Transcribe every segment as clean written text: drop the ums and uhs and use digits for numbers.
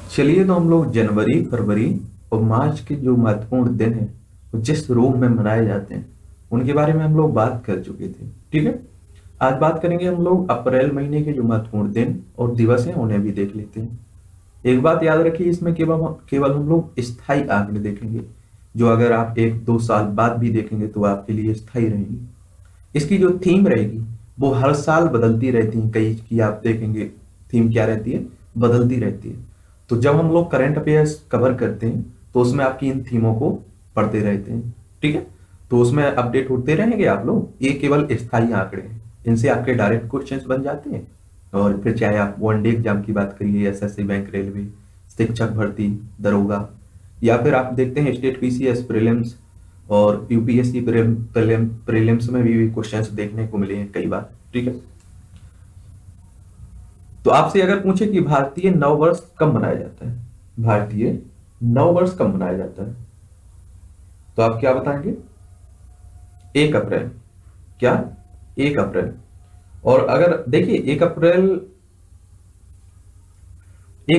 चलिए, तो हम लोग जनवरी, फरवरी और मार्च के जो महत्वपूर्ण दिन हैं, वो जिस रूप में मनाए जाते हैं, उनके बारे में हम लोग बात कर चुके थे। ठीक है। आज बात करेंगे हम लोग अप्रैल महीने के जो महत्वपूर्ण दिन और दिवस हैं, उन्हें भी देख लेते हैं। एक बात याद रखिए, इसमें केवल केवल हम लोग स्थायी आंकड़े देखेंगे, जो अगर आप 1-2 साल बाद भी देखेंगे तो आपके लिए स्थायी रहेंगी। इसकी जो थीम रहेगी वो हर साल बदलती रहती है, कई की आप देखेंगे थीम क्या रहती है, बदलती रहती है। तो जब हम लोग करंट अफेयर्स कवर करते हैं तो उसमें आपकी इन थीमों को पढ़ते रहते हैं। ठीक है। तो उसमें अपडेट होते रहेंगे आप लोग। ये केवल स्थायी आंकड़े हैं, इनसे आपके डायरेक्ट क्वेश्चंस बन जाते हैं। और फिर चाहे आप वनडे एग्जाम की बात करिए, एसएससी, बैंक, रेलवे, शिक्षक भर्ती, दरोगा, या फिर आप देखते हैं स्टेट पीसीएस प्रीलिम्स और यूपीएससी प्रीलिम्स में भी क्वेश्चंस देखने को मिले हैं कई बार। ठीक है। तो आपसे अगर पूछे कि भारतीय नववर्ष कब मनाया जाता है, भारतीय नववर्ष कब मनाया जाता है, तो आप क्या बताएंगे? 1 अप्रैल। क्या? 1 अप्रैल। और अगर देखिए 1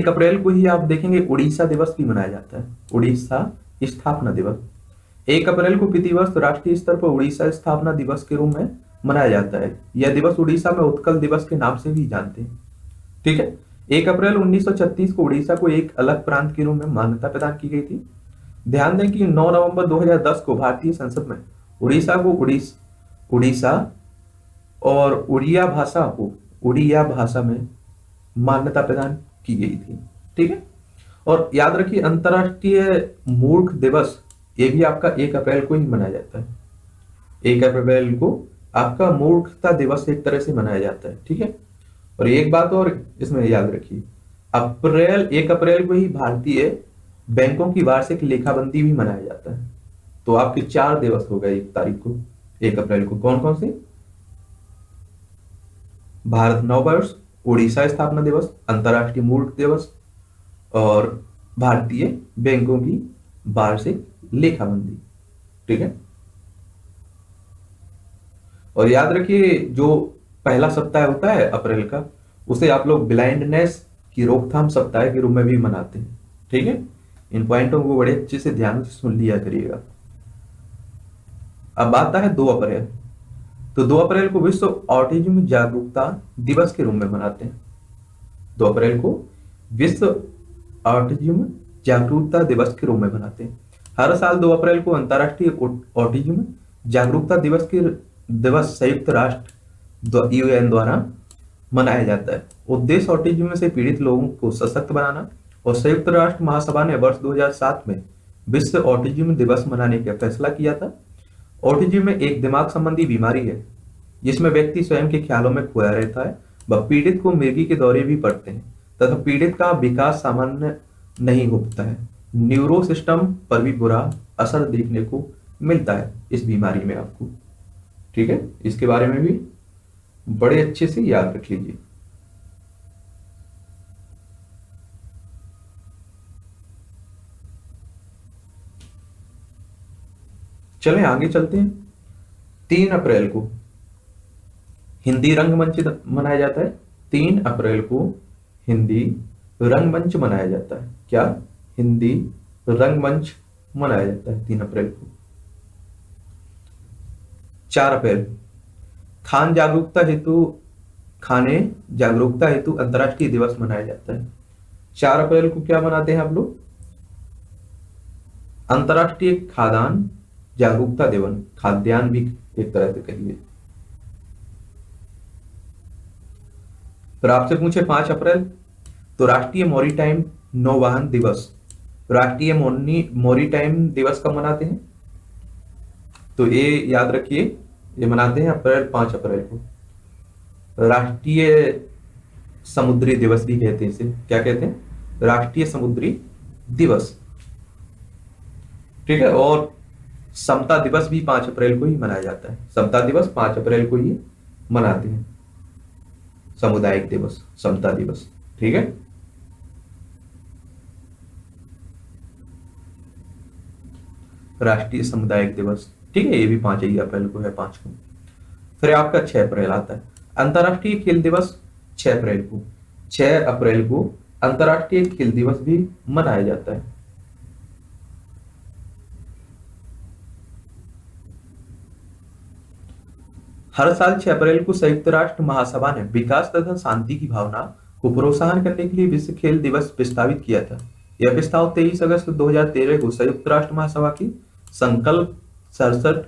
अप्रैल को ही आप देखेंगे उड़ीसा दिवस भी मनाया जाता है, उड़ीसा स्थापना दिवस। 1 अप्रैल को प्रतिवर्ष राष्ट्रीय स्तर पर उड़ीसा स्थापना दिवस के रूप में मनाया जाता है। यह दिवस उड़ीसा में उत्कल दिवस के नाम से भी जानते हैं। ठीक है। 1 अप्रैल 1936 को उड़ीसा को एक अलग प्रांत के रूप में मान्यता प्रदान की गई थी। ध्यान दें कि 9 नवंबर 2010 को भारतीय संसद में उड़ीसा को उड़ीसा और उड़िया भाषा में मान्यता प्रदान की गई थी। ठीक है। और याद रखिए, अंतर्राष्ट्रीय मूर्ख दिवस ये भी आपका 1 अप्रैल को ही मनाया जाता है। 1 अप्रैल को आपका मूर्खता दिवस एक तरह से मनाया जाता है। ठीक है। और एक बात और इसमें याद रखिए, 1 अप्रैल को ही भारतीय बैंकों की वार्षिक लेखाबंदी भी मनाया जाता है। तो आपके 4 दिवस हो गए 1 तारीख को, 1 अप्रैल को। कौन कौन से? भारत नववर्ष, उड़ीसा स्थापना दिवस, अंतर्राष्ट्रीय मूर्ख दिवस और भारतीय बैंकों की वार्षिक लेखाबंदी। ठीक है। और याद रखिए, जो पहला सप्ताह होता है अप्रैल का, उसे आप लोग ब्लाइंडनेस की रोकथाम सप्ताह के रूप में भी मनाते हैं। ठीक है। इन पॉइंटों को बड़े अच्छे से ध्यान से सुन लिया करिएगा। अब आता है 2 अप्रैल। तो 2 अप्रैल को विश्व ऑटिज्म जागरूकता दिवस के रूप में मनाते हैं। 2 अप्रैल को विश्व ऑटिज्म जागरूकता दिवस के रूप में मनाते हैं। हर साल 2 अप्रैल को अंतर्राष्ट्रीय ऑटिज्म जागरूकता दिवस संयुक्त राष्ट्र यूएन द्वारा मनाया जाता है। उद्देश्य ऑटिज्म से पीड़ित लोगों को सशक्त बनाना। और संयुक्त राष्ट्र महासभा ने वर्ष 2007 में विश्व ऑटिज्म दिवस मनाने का फैसला किया था। ऑटिज्म में एक दिमाग संबंधी बीमारी है जिसमें व्यक्ति स्वयं के ख्यालों में खोया रहता है। वह पीड़ित को मिर्गी के दौरे भी पड़ते हैं तथा पीड़ित का विकास सामान्य नहीं होता है। न्यूरो सिस्टम पर भी बुरा असर देखने को मिलता है इस बीमारी में आपको। ठीक है। इसके बारे में भी बड़े अच्छे से याद रख लीजिए। चलें आगे चलते हैं। 3 अप्रैल को हिंदी रंगमंच मनाया जाता है। 3 अप्रैल को हिंदी रंगमंच मनाया जाता है। क्या? हिंदी रंगमंच मनाया जाता है 3 अप्रैल को। 4 अप्रैल खाने जागरूकता हेतु अंतर्राष्ट्रीय दिवस मनाया जाता है। 4 अप्रैल को क्या मनाते हैं आप लोग? अंतर्राष्ट्रीय खाद्यान्न जागरूकता दिवस। खाद्यान्न भी एक तरह से कहिए। फिर आपसे पूछे 5 अप्रैल, तो राष्ट्रीय मॉरीटाइम नौवहन दिवस। राष्ट्रीय मॉरीटाइम दिवस कब मनाते हैं? तो ये याद रखिए, ये मनाते हैं 5 अप्रैल को। राष्ट्रीय समुद्री दिवस भी कहते हैं इसे। क्या कहते हैं? राष्ट्रीय समुद्री दिवस। ठीक है। और समता दिवस भी 5 अप्रैल को ही मनाया जाता है। समता दिवस 5 अप्रैल को ही मनाते हैं। सामुदायिक दिवस, समता दिवस। ठीक है। राष्ट्रीय सामुदायिक दिवस। ठीक है। ये भी 5 ही अप्रैल को है, 5 को। फिर आपका 6 अप्रैल आता है, अंतर्राष्ट्रीय खेल दिवस। 6 अप्रैल को 6 अप्रैल को अंतर्राष्ट्रीय खेल दिवस भी मनाया जाता है। हर साल 6 अप्रैल को संयुक्त राष्ट्र महासभा ने विकास तथा शांति की भावना को प्रोत्साहन करने के लिए विश्व खेल दिवस प्रस्तावित किया था। यह प्रस्ताव 23 अगस्त 2013 को संयुक्त राष्ट्र महासभा की संकल्प 67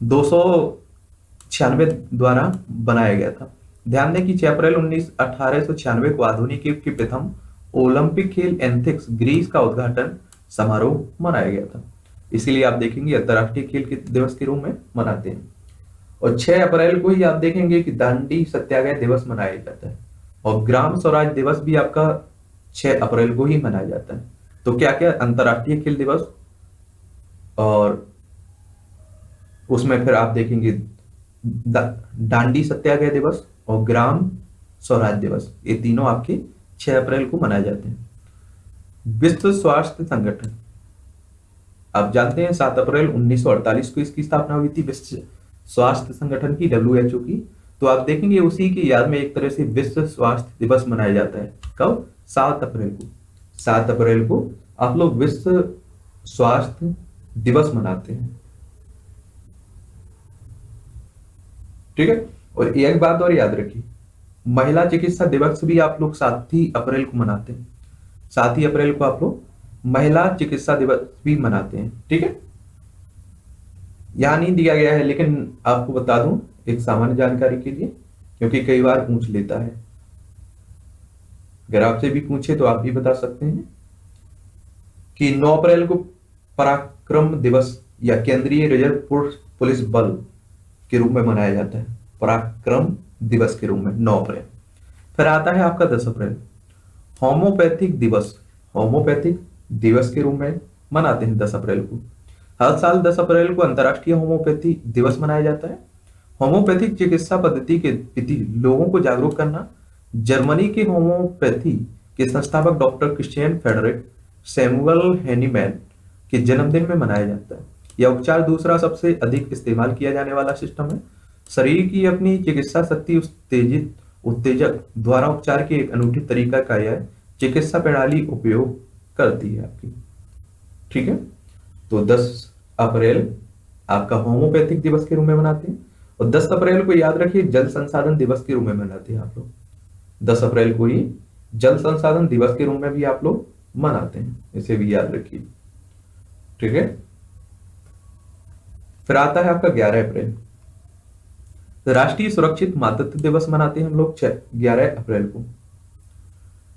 296 द्वारा बनाया गया था। ध्यान दें कि 6 अप्रैल 1896 को आधुनिक युग की प्रथम ओलंपिक खेल एथेंस ग्रीस का उद्घाटन समारोह मनाया गया था। इसीलिए आप देखेंगे अंतर्राष्ट्रीय खेल के दिवस के रूप में मनाते हैं। और 6 अप्रैल को ही आप देखेंगे कि दांडी सत्याग्रह दिवस मनाया जाता है। और ग्राम स्वराज दिवस भी आपका 6 अप्रैल को ही मनाया जाता है। तो क्या क्या अंतर्राष्ट्रीय खेल दिवस, और उसमें फिर आप देखेंगे दांडी सत्याग्रह दिवस और ग्राम स्वराज दिवस, ये तीनों आपके 6 अप्रैल को मनाए जाते हैं। विश्व स्वास्थ्य संगठन, आप जानते हैं 7 अप्रैल 1948 को इसकी स्थापना हुई थी, विश्व स्वास्थ्य संगठन की, WHO की। तो आप देखेंगे उसी की याद में एक तरह से विश्व स्वास्थ्य दिवस मनाया जाता है। कब? 7 अप्रैल को। 7 अप्रैल को आप लोग विश्व स्वास्थ्य दिवस मनाते हैं। ठीक है। और एक बात और याद रखिए, महिला चिकित्सा दिवस भी आप लोग 7 ही अप्रैल को मनाते हैं। 7 ही अप्रैल को आप लोग महिला चिकित्सा दिवस भी मनाते हैं। ठीक है। यहां नहीं दिया गया है, लेकिन आपको बता दूं एक सामान्य जानकारी के लिए, क्योंकि कई बार पूछ लेता है। अगर आपसे भी पूछे तो आप भी बता सकते हैं कि 9 अप्रैल को पराक्रम दिवस या केंद्रीय रिजर्व पुलिस बल के रूप में मनाया जाता है। पराक्रम दिवस के रूप में 9 अप्रैल। फिर आता है आपका 10 अप्रैल, होम्योपैथिक दिवस। होम्योपैथिक दिवस के रूप में मनाते हैं 10 अप्रैल को। हर साल 10 अप्रैल को अंतर्राष्ट्रीय होम्योपैथी दिवस मनाया जाता है। होम्योपैथिक चिकित्सा पद्धति के प्रति लोगों को जागरूक करना जर्मनी के होम्योपैथी के संस्थापक doctor Christian Friedrich Samuel Hahnemann के जन्मदिन में मनाया जाता है। यह उपचार दूसरा सबसे अधिक इस्तेमाल किया जाने वाला सिस्टम है। शरीर की अपनी चिकित्सा शक्ति उत्तेजक द्वारा उपचार के एक अनूठी तरीका का यह चिकित्सा प्रणाली उपयोग करती है आपकी। ठीक है। तो 10 अप्रैल आपका होम्योपैथिक दिवस के रूप में मनाते हैं। और 10 अप्रैल को याद रखिए जल संसाधन दिवस के रूप में मनाते हैं आप लोग। 10 अप्रैल को ही जल संसाधन दिवस के रूप में भी आप लोग मनाते हैं, इसे भी याद रखिए। ठीक है। फिर आता है आपका 11 अप्रैल, राष्ट्रीय सुरक्षित मातृत्व दिवस मनाते हैं हम लोग 11 अप्रैल को।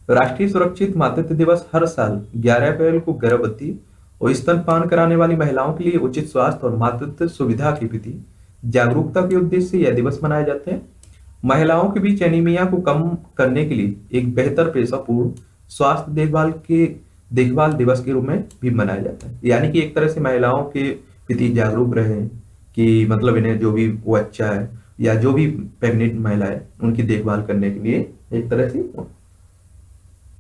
राष्ट्रीय सुरक्षित मातृत्व दिवस हर साल 11 अप्रैल को गर्भवती और स्तनपान कराने वाली महिलाओं के लिए उचित स्वास्थ्य और मातृत्व सुविधा के प्रति जागरूकता के उद्देश्य से यह दिवस मनाया जाता है। महिलाओं के बीच एनीमिया को कम करने के लिए एक बेहतर पेशेपूर्ण स्वास्थ्य देखभाल दिवस के रूप में भी मनाया जाता है। यानी कि एक तरह से महिलाओं के प्रति जागरूक रहे कि मतलब इन्हें जो भी वो अच्छा है या जो भी प्रेग्नेंट महिला है उनकी देखभाल करने के लिए एक तरह से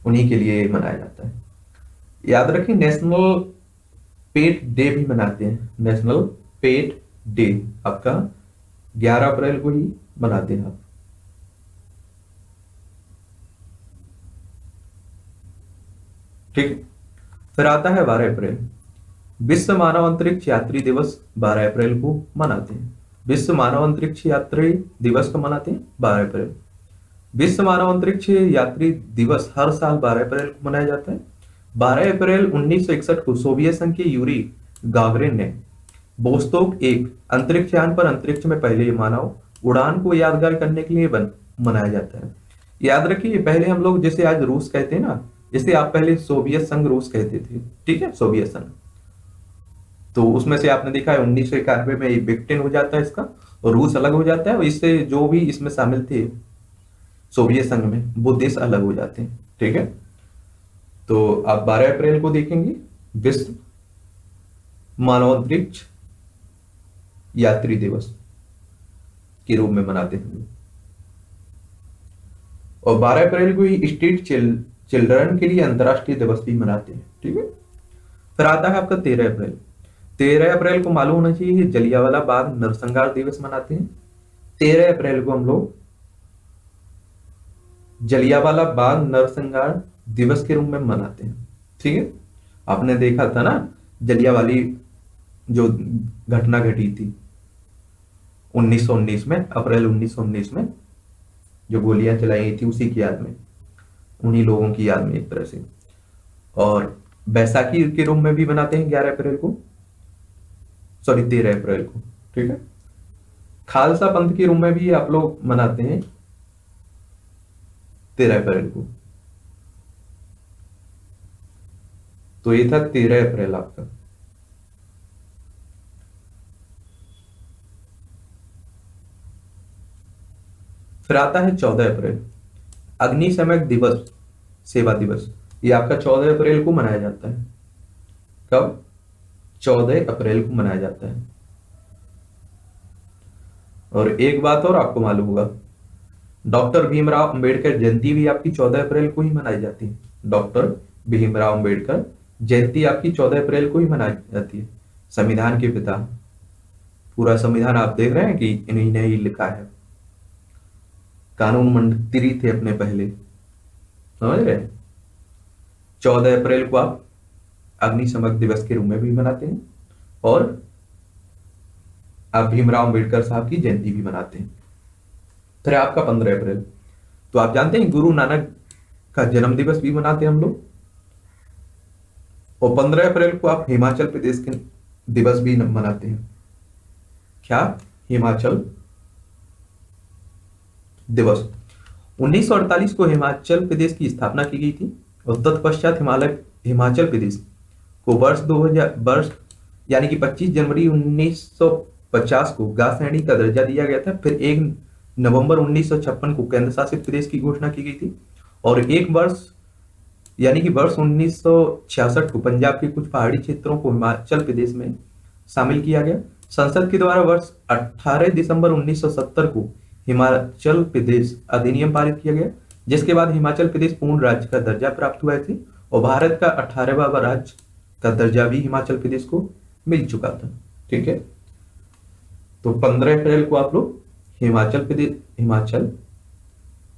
उन्हीं के लिए मनाया जाता है। याद रखें नेशनल पेट डे भी मनाते हैं। नेशनल पेट डे आपका 11 अप्रैल को ही मनाते हैं आप। ठीक है। फिर आता है 12 अप्रैल, विश्व मानव अंतरिक्ष यात्री दिवस 12 अप्रैल को मनाते हैं। विश्व मानव अंतरिक्ष यात्री दिवस को मनाते हैं 12 अप्रैल। विश्व मानव अंतरिक्ष यात्री दिवस हर साल 12 अप्रैल को मनाया जाता है। 12 अप्रैल 1961 को सोवियत संघ के यूरी गागरिन ने वोस्तोक 1 अंतरिक्ष यान पर अंतरिक्ष में पहले मानव उड़ान को यादगार करने के लिए मनाया जाता है। याद रखिए पहले हम लोग जैसे आज रूस कहते हैं ना, जैसे आप पहले सोवियत संघ रूस कहते थे। ठीक है, सोवियत संघ। तो उसमें से आपने देखा है 1991 में विघटन हो जाता है इसका और रूस अलग हो जाता है, और इससे जो भी इसमें शामिल थे सोवियत संघ में वो देश अलग हो जाते हैं। ठीक है। तो आप 12 अप्रैल को देखेंगे विश्व मानव अंतरिक्ष यात्री दिवस के रूप में मनाते हैं। और 12 अप्रैल को ही स्ट्रीट चिल्ड्रन के लिए अंतरराष्ट्रीय दिवस भी मनाते हैं। ठीक है। फिर आता है आपका 13 अप्रैल। 13 अप्रैल को मालूम होना चाहिए जलियांवाला बाग नरसंहार दिवस मनाते हैं। 13 अप्रैल को हम लोग जलियांवाला बाग नरसंहार दिवस के रूप में मनाते हैं। ठीक है, आपने देखा था ना जलियांवाली जो घटना घटी थी 1919 में, अप्रैल 1919 में जो गोलियां चलाई गई थी, उसी की याद में, उन्हीं लोगों की याद में एक तरह से। और बैसाखी के रूप में भी मनाते हैं 11 अप्रैल को, सॉरी 13 अप्रैल को। ठीक है, खालसा पंथ के रूप में भी आप लोग मनाते हैं 13 अप्रैल को। तो ये था 13 अप्रैल आपका। फिर आता है 14 अप्रैल, अग्निशमन दिवस, सेवा दिवस। ये आपका 14 अप्रैल को मनाया जाता है। कब? 14 अप्रैल को मनाया जाता है। और एक बात और आपको मालूम होगा, डॉक्टर भीमराव अंबेडकर जयंती भी आपकी 14 अप्रैल को ही मनाई जाती है। डॉक्टर भीमराव अंबेडकर जयंती आपकी 14 अप्रैल को ही मनाई जाती है। संविधान के पिता, पूरा संविधान आप देख रहे हैं कि इन्हीं ने ही लिखा है, कानून मंत्री थे अपने पहले, समझ रहे हैं। 14 अप्रैल को आप अग्निशमन दिवस के रूप में भी मनाते हैं और आप भीमराव अंबेडकर साहब की जयंती भी मनाते हैं। फिर आपका 15 अप्रैल, तो आप जानते हैं गुरु नानक का जन्म दिवस भी मनाते हैं हम लोग। और 15 अप्रैल को आप हिमाचल प्रदेश के दिवस भी मनाते हैं। क्या? हिमाचल दिवस। 1948 को हिमाचल प्रदेश की स्थापना की गई थी और तत्पश्चात हिमाचल प्रदेश को वर्ष यानी कि 25 जनवरी 1950 को गा श्रेणी का दर्जा दिया गया था। फिर 1 नवंबर 1956 को केंद्र शासित प्रदेश की घोषणा की गई थी और एक वर्ष यानी कि वर्ष 1966 को पंजाब के कुछ पहाड़ी क्षेत्रों को हिमाचल प्रदेश में शामिल किया गया। संसद के द्वारा वर्ष 18 दिसंबर 1970 को हिमाचल प्रदेश अधिनियम पारित किया गया, जिसके बाद हिमाचल प्रदेश पूर्ण राज्य का दर्जा प्राप्त हुआ थी और भारत का 18वां राज्य का दर्जा भी हिमाचल प्रदेश को मिल चुका था। ठीक है, तो 15 अप्रैल को आप लोग हिमाचल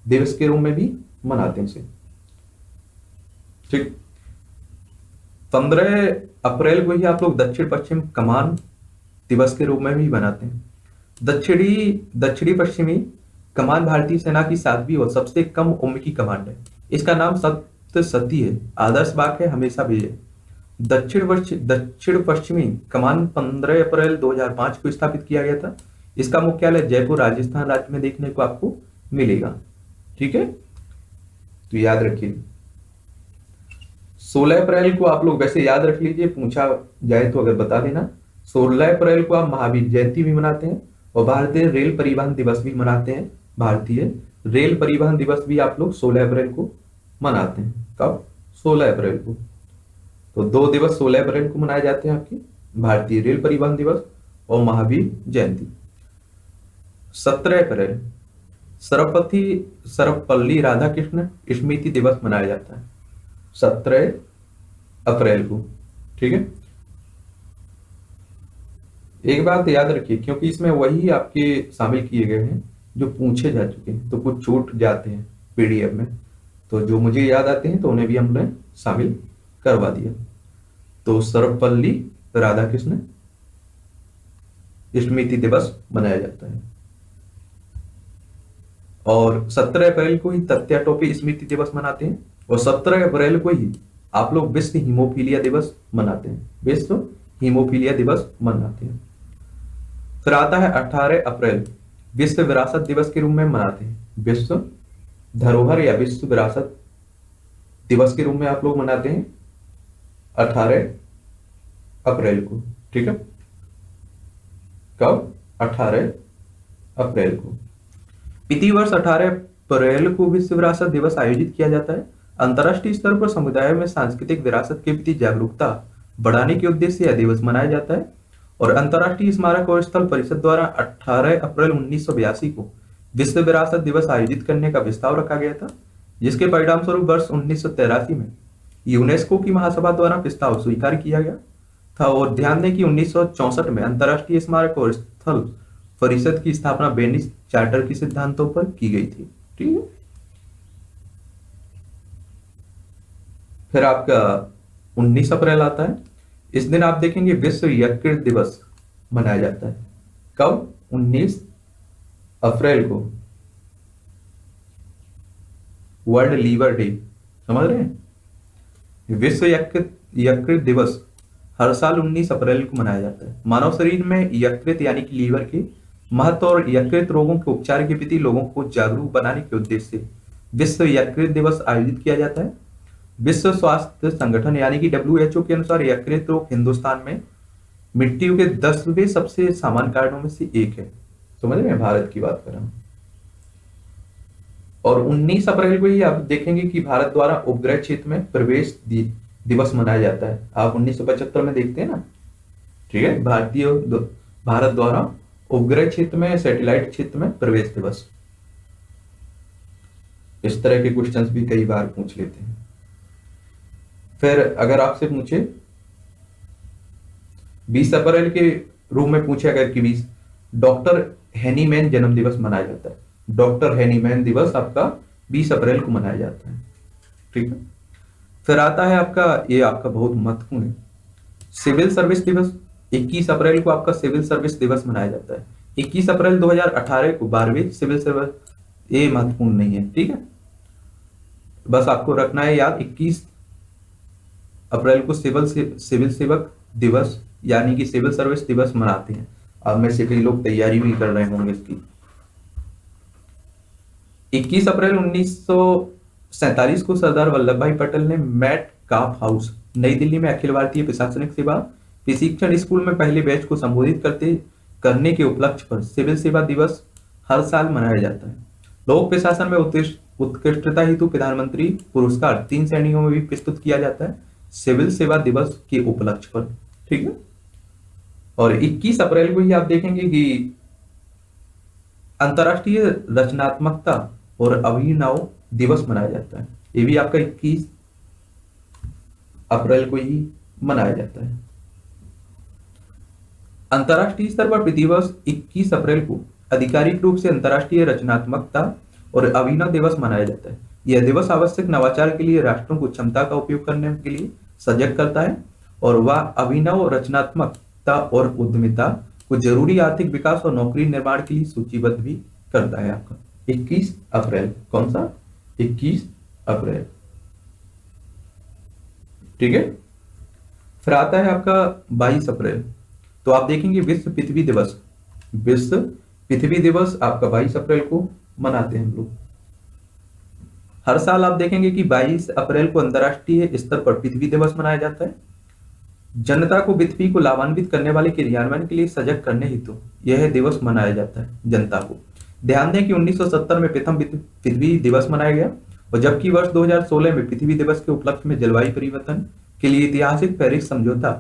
दिवस के रूप में भी मनाते हैं इसे। ठीक, 15 अप्रैल को ही आप लोग दक्षिण पश्चिम कमान दिवस के रूप में भी मनाते हैं। दक्षिणी पश्चिमी कमान भारतीय सेना की 7वीं और सबसे कम उम्र की कमांड है। इसका नाम सप्तसती है। आदर्श वाक्य है हमेशा विजय। दक्षिण पश्चिमी कमान 15 अप्रैल 2005 को स्थापित किया गया था। इसका मुख्यालय जयपुर राजस्थान राज्य में देखने को आपको मिलेगा। ठीक है, तो याद रखिए 16 अप्रैल को आप लोग वैसे याद रख लीजिए, पूछा जाए तो अगर बता देना। 16 अप्रैल को आप महावीर जयंती भी मनाते हैं और भारतीय रेल परिवहन दिवस भी मनाते हैं। भारतीय रेल परिवहन दिवस भी आप लोग 16 अप्रैल को मनाते हैं। कब? 16 अप्रैल को। तो 2 दिवस 16 अप्रैल को मनाए जाते हैं आपकी, भारतीय रेल परिवहन दिवस और महावीर जयंती। 17 अप्रैल सर्वपल्ली राधाकृष्ण स्मृति दिवस मनाया जाता है 17 अप्रैल को। ठीक है, एक बात याद रखिए, क्योंकि इसमें वही आपके शामिल किए गए हैं जो पूछे जा चुके हैं, तो कुछ छूट जाते हैं पीडीएफ में, तो जो मुझे याद आते हैं तो उन्हें भी हमने शामिल करवा दिया। तो सर्वपल्ली राधाकृष्ण स्मृति दिवस मनाया जाता है। और 17 अप्रैल को ही तत्या टोपी स्मृति दिवस मनाते हैं और 17 अप्रैल को ही आप लोग विश्व हीमोफीलिया दिवस मनाते हैं। विश्व हीमोफीलिया दिवस मनाते हैं। फिर आता है 18 अप्रैल, विश्व विरासत दिवस के रूप में मनाते हैं। विश्व धरोहर या विश्व विरासत दिवस के रूप में आप लोग मनाते हैं 18 अप्रैल को। ठीक है, कब? 18 अप्रैल को। प्रति वर्ष 18 अप्रैल को विश्व विरासत दिवस आयोजित किया जाता है। अंतर्राष्ट्रीय स्तर पर समुदायों में सांस्कृतिक विरासत के प्रति जागरूकता बढ़ाने के उद्देश्य से यह दिवस मनाया जाता है और अंतर्राष्ट्रीय स्मारक और स्थल परिषद द्वारा 18 अप्रैल 1982 को विश्व विरासत दिवस आयोजित करने का प्रस्ताव रखा गया था, जिसके परिणाम स्वरूप वर्ष 1983 में यूनेस्को की महासभा द्वारा प्रस्ताव स्वीकार किया गया था। और ध्यान दें कि 1964 में अंतर्राष्ट्रीय स्मारक और स्थल परिषद की स्थापना वेनिस चार्टर के सिद्धांतों पर की गई थी। ठीक है, फिर आपका 19 अप्रैल आता है। इस दिन आप देखेंगे विश्व यकृत दिवस मनाया जाता है। कब? 19 अप्रैल को, वर्ल्ड लीवर डे। समझ रहे हैं? विश्व यकृत यकृत दिवस हर साल 19 अप्रैल को मनाया जाता है। मानव शरीर में यकृत यानी कि लीवर के महत्व और यकृत रोगों के उपचार के प्रति लोगों को जागरूक बनाने के उद्देश्य से विश्व यकृत दिवस आयोजित किया जाता है। विश्व स्वास्थ्य संगठन यानी कि WHO के अनुसार यकृत रोग हिंदुस्तान में मृत्यु के 10वें सबसे सामान्य कारणों में से एक है। समझ रहे हैं? भारत की बात कर रहा हूं। और 19 अप्रैल को ही आप देखेंगे कि भारत द्वारा उपग्रह क्षेत्र में प्रवेश दिवस मनाया जाता है। आप 1975 में देखते हैं ना, ठीक है, भारत द्वारा उपग्रह क्षेत्र में, सैटेलाइट क्षेत्र में प्रवेश दिवस। इस तरह के क्वेश्चंस भी कई बार पूछ लेते हैं। फिर अगर आपसे पूछे 20 अप्रैल के रूप में पूछे अगर कि 20 डॉक्टर हेनीमैन जन्म दिवस मनाया जाता है। डॉक्टर हेनीमैन दिवस आपका 20 अप्रैल को मनाया जाता है। ठीक है। फिर आता है आपका, ये आपका बहुत महत्वपूर्ण है, सिविल सर्विस दिवस। 21 अप्रैल को आपका सिविल सर्विस दिवस मनाया जाता है। 21 अप्रैल 2018 को 12वीं सिविल सर्विस, ये महत्वपूर्ण नहीं है, ठीक है, बस आपको रखना है याद। 21 अप्रैल को सिविल सेवक दिवस यानी कि सिविल सर्विस दिवस मनाते हैं। अब में से कई लोग तैयारी भी कर रहे होंगे इसकी। 21 अप्रैल 1947 को सरदार वल्लभ भाई पटेल ने मैट काफ हाउस नई दिल्ली में अखिल भारतीय प्रशासनिक सेवा प्रशिक्षण स्कूल में पहले बैच को संबोधित करने के उपलक्ष्य पर सिविल सेवा दिवस हर साल मनाया जाता है। लोक प्रशासन में उत्कृष्टता हेतु प्रधानमंत्री पुरस्कार 3 श्रेणियों में भी प्रस्तुत किया जाता है सिविल सेवा दिवस के उपलक्ष्य पर। ठीक है। और 21 अप्रैल को ही आप देखेंगे कि अंतर्राष्ट्रीय रचनात्मकता और अभिनव दिवस मनाया जाता है। ये भी आपका 21 अप्रैल को ही मनाया जाता है। अंतर्राष्ट्रीय स्तर पर प्रतिवर्ष 21 अप्रैल को आधिकारिक रूप से अंतर्राष्ट्रीय रचनात्मकता और अभिनव दिवस मनाया जाता है। यह दिवस आवश्यक नवाचार के लिए राष्ट्रों को क्षमता का उपयोग करने के लिए सजग करता है और वह अभिनव रचनात्मकता और उद्यमिता को जरूरी आर्थिक विकास और नौकरी निर्माण के लिए सूचीबद्ध भी करता है। आपका 21 अप्रैल, कौन सा? 21 अप्रैल, ठीक है। फिर आता है आपका 22 अप्रैल। तो आप देखेंगे विश्व पृथ्वी दिवस। विश्व पृथ्वी दिवस आपका 22 अप्रैल को मनाते हैं हम लोग। हर साल आप देखेंगे कि 22 अप्रैल को अंतर्राष्ट्रीय स्तर पर पृथ्वी दिवस मनाया जाता है। जनता को पृथ्वी को लाभान्वित करने वाले क्रियान्वयन के लिए सजग करने हेतु यह दिवस मनाया जाता है जनता को। ध्यान दें कि 1970 में प्रथम पृथ्वी दिवस मनाया गया और जबकि वर्ष 2016 में पृथ्वी दिवस के उपलक्ष्य में जलवायु परिवर्तन के लिए ऐतिहासिक पेरिस समझौता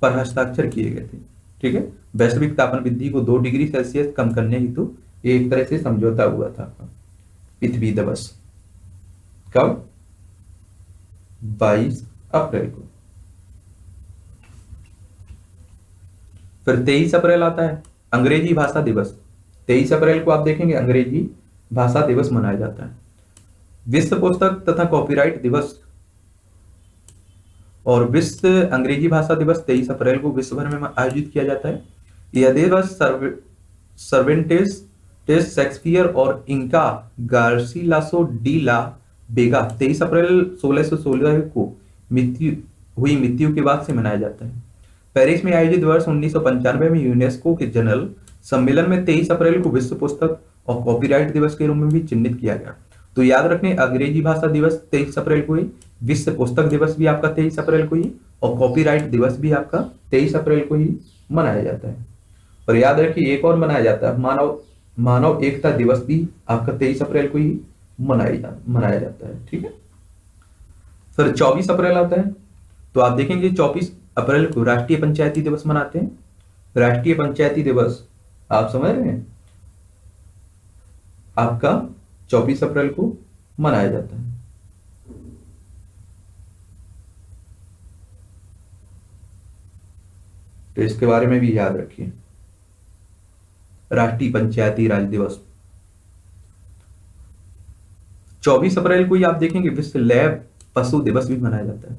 पर हस्ताक्षर किए गए थे। ठीक है। वैश्विक तापमान वृद्धि को 2 डिग्री सेल्सियस कम करने हेतु एक तरह से समझौता हुआ था। पृथ्वी दिवस कब? 22 अप्रैल को। फिर 23 अप्रैल आता है अंग्रेजी भाषा दिवस। 23 अप्रैल को आप देखेंगे अंग्रेजी भाषा दिवस मनाया जाता है। विश्व पुस्तक तथा कॉपीराइट दिवस और विश्व अंग्रेजी भाषा दिवस 23 अप्रैल को विश्व भर में आयोजित किया जाता है। यह दिवस सर्वेंटेस शेक्सपियर और इंका गार्सिलासो डी ला बेगा 23 अप्रैल 1616 को मृत्यु के बाद से मनाया जाता है। पेरिस में आयोजित वर्ष 1995 में यूनेस्को के जनरल सम्मेलन में 23 अप्रैल को विश्व पुस्तक और कॉपीराइट दिवस के रूप में भी चिन्हित किया गया। तो याद रखने, अंग्रेजी भाषा दिवस 23 अप्रैल को ही, विश्व पुस्तक दिवस भी आपका 23 अप्रैल को ही और कॉपीराइट दिवस भी आपका 23 अप्रैल को ही मनाया जाता है। और याद रखिए एक और मनाया जाता है, मानव एकता दिवस भी आपका 23 अप्रैल को ही मनाया जाता है। ठीक है। फिर 24 अप्रैल आता है। तो आप देखेंगे 24 अप्रैल को राष्ट्रीय पंचायती दिवस मनाते हैं। राष्ट्रीय पंचायती दिवस आप समझ रहे हैं, आपका 24 अप्रैल को मनाया जाता है। तो इसके बारे में भी याद रखिए, राष्ट्रीय पंचायती राज दिवस। 24 अप्रैल को ही आप देखेंगे विश्व लैब पशु दिवस भी मनाया जाता है।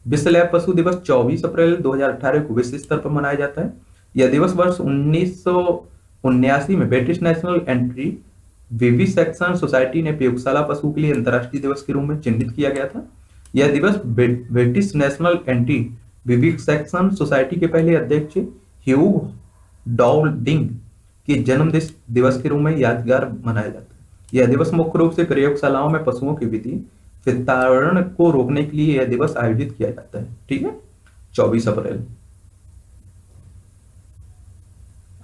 विश्व लैब पशु दिवस 24 अप्रैल 2018 को विश्व स्तर पर मनाया जाता है। यह दिवस वर्ष 1979 में British national anti vivisection society ने प्रयोगशाला पशु के लिए अंतर्राष्ट्रीय दिवस के रूप में चिन्हित किया गया था। यह दिवस British national anti vivisection society के पहले अध्यक्ष ह्यूग डाउल्डिंग के जन्म दिवस के रूप में यादगार मनाया जाता है। यह दिवस मुख्य रूप से प्रयोगशालाओं में पशुओं के विताड़न को रोकने के लिए यह दिवस आयोजित किया जाता है। ठीक है, 24 अप्रैल।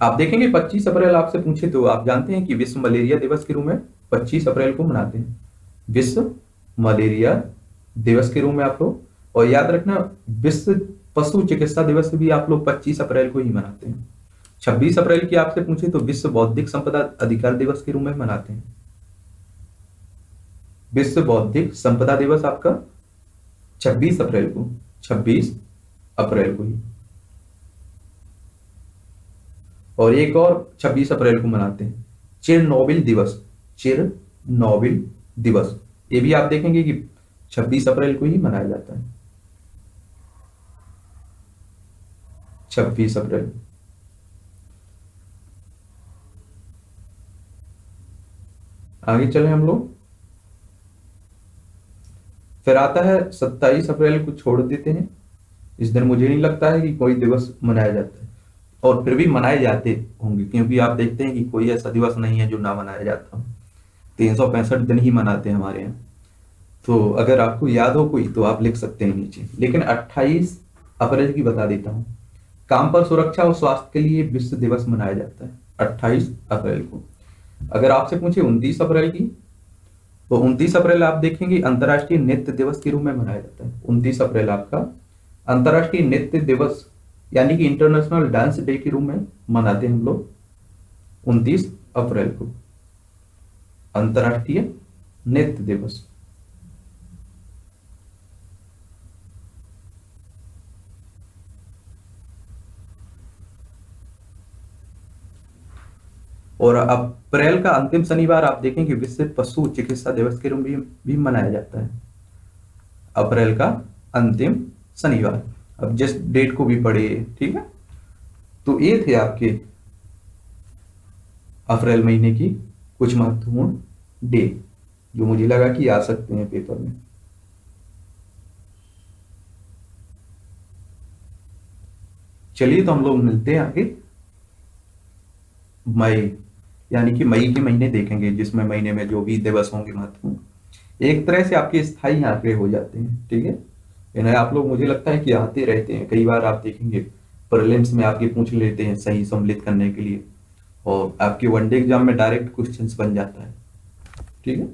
आप देखेंगे 25 अप्रैल आपसे पूछे तो आप जानते हैं कि विश्व मलेरिया दिवस के रूप में 25 अप्रैल को मनाते हैं, विश्व मलेरिया दिवस के रूप में आप लोग। और याद रखना विश्व पशु चिकित्सा दिवस भी आप लोग 25 अप्रैल को ही मनाते हैं। 26 अप्रैल की आपसे पूछे तो विश्व बौद्धिक संपदा अधिकार दिवस के रूप में मनाते हैं। विश्व बौद्धिक संपदा दिवस आपका 26 अप्रैल को, 26 अप्रैल को ही। और एक और 26 अप्रैल को मनाते हैं चेरनोबिल दिवस, चेरनोबिल दिवस। ये भी आप देखेंगे कि 26 अप्रैल को ही मनाया जाता है, 26 अप्रैल। आगे चले हम लोग, फिर आता है 27 अप्रैल को छोड़ देते हैं। इस दिन मुझे नहीं लगता है कि कोई दिवस मनाया जाता है, और फिर भी मनाए जाते होंगे क्योंकि आप देखते हैं कि कोई ऐसा दिवस नहीं है जो ना मनाया जाता हो। 365 दिन ही मनाते हैं हमारे यहाँ। तो अगर आपको याद हो कोई तो आप लिख सकते हैं नीचे, लेकिन 28 अप्रैल की बता देता हूँ। काम पर सुरक्षा और स्वास्थ्य के लिए विश्व दिवस मनाया जाता है 28 अप्रैल को। अगर आपसे पूछे 29 अप्रैल की, तो 29 अप्रैल आप देखेंगे अंतर्राष्ट्रीय नृत्य दिवस के रूप में मनाया जाता है। 29 अप्रैल आपका अंतर्राष्ट्रीय नृत्य दिवस यानी कि इंटरनेशनल डांस डे के रूप में मनाते हैं हम लोग 29 अप्रैल को, अंतर्राष्ट्रीय नृत्य दिवस। और अप्रैल का अंतिम शनिवार आप देखेंगे विश्व पशु चिकित्सा दिवस के रूप में भी मनाया जाता है, अप्रैल का अंतिम शनिवार। अब जिस डेट को भी पढ़े, ठीक है। तो ये थे आपके अप्रैल महीने की कुछ महत्वपूर्ण डे जो मुझे लगा कि आ सकते हैं पेपर में। चलिए तो हम लोग मिलते हैं आगे मई, यानी कि मई के महीने देखेंगे जिसमें महीने में जो भी दिवस होंगे महत्वपूर्ण, एक तरह से आपके स्थायी आंकड़े हो जाते हैं। ठीक है, इन्हें आप लोग मुझे लगता है कि आते रहते हैं, कई बार आप देखेंगे प्रीलिम्स में आपके पूछ लेते हैं सही सम्मिलित करने के लिए, और आपके वनडे एग्जाम में डायरेक्ट क्वेश्चंस बन जाता है। ठीक है।